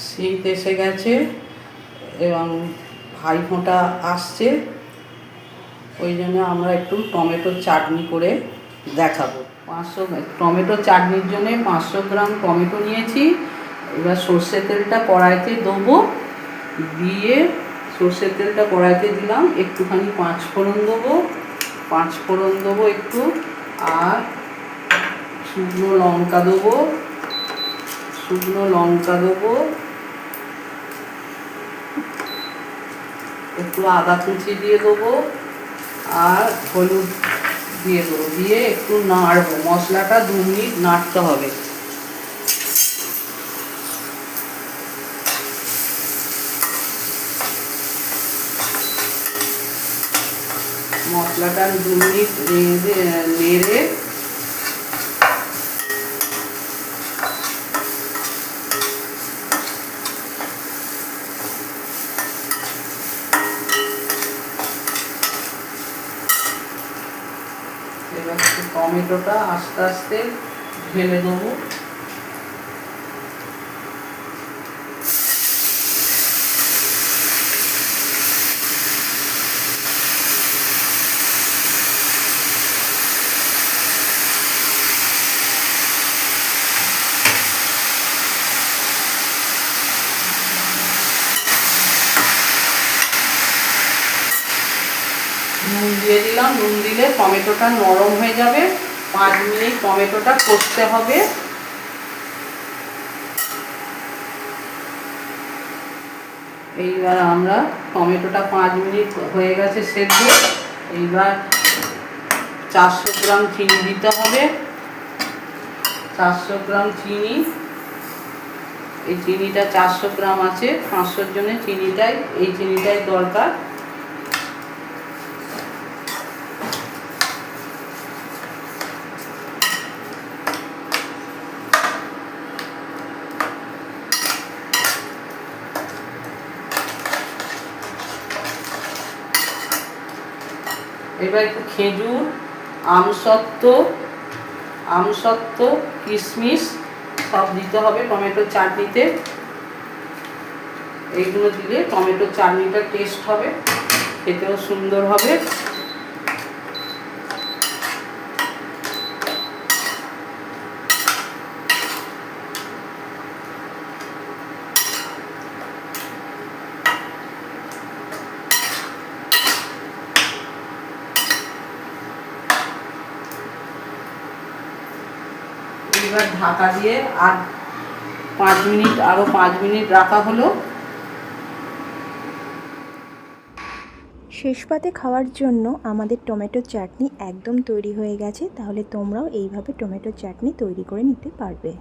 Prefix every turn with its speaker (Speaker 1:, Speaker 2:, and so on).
Speaker 1: শীত এসে গেছে এবং ভাইফোঁটা আসছে, ওই জন্য আমরা একটু টমেটোর চাটনি করে দেখাবো। 500 টমেটো চাটনির জন্য 500 গ্রাম টমেটো নিয়েছি। এবার সর্ষের তেলটা কড়াইতে দেবো, দিয়ে সর্ষের তেলটা কড়াইতে দিলাম, একটুখানি 5 ফোড়ন দেবো, 5 ফোড়ন দেবো একটু, আর শুকনো লঙ্কা দেবো, শুকনো লঙ্কা দেবো, একটু আদা কুচি দিয়ে দেবো, আর হলুদ দিয়ে দেবো, দিয়ে একটু নাড়বো। মশলাটা 2 মিনিট নাড়তে হবে। মশলাটা 2 মিনিট নেড়ে এবার টমেটোটা আস্তে আস্তে ঢেলে দেবো। নুন দিয়ে দিলাম, নুন দিলে টমেটোটা নরম হয়ে যাবে। 5 মিনিট টমেটোটা কষতে হবে। এইবার আমরা টমেটোটা 5 মিনিট হয়ে গেছে সেদ্ধ। এইবার 400 গ্রাম চিনি দিতে হবে, 400 গ্রাম চিনি। এই চিনিটা 400 গ্রাম আছে, 500-র জন্য এই চিনিটাই দরকার। এবার একটু খেজুর, আমসত্ত্ব, কিশমিশ সব দিতে হবে টমেটোর চাটনিতে। এইগুলো দিলে টমেটোর চাটনিটা টেস্ট হবে, খেতেও সুন্দর হবে। এবার ঢাকা দিয়ে আর 5 মিনিট, আরও 5 মিনিট রাখা হলো।
Speaker 2: শেষ পাতে খাওয়ার জন্য আমাদের টমেটো চাটনি একদম তৈরি হয়ে গেছে। তাহলে তোমরাও এইভাবে টমেটো চাটনি তৈরি করে নিতে পারবে।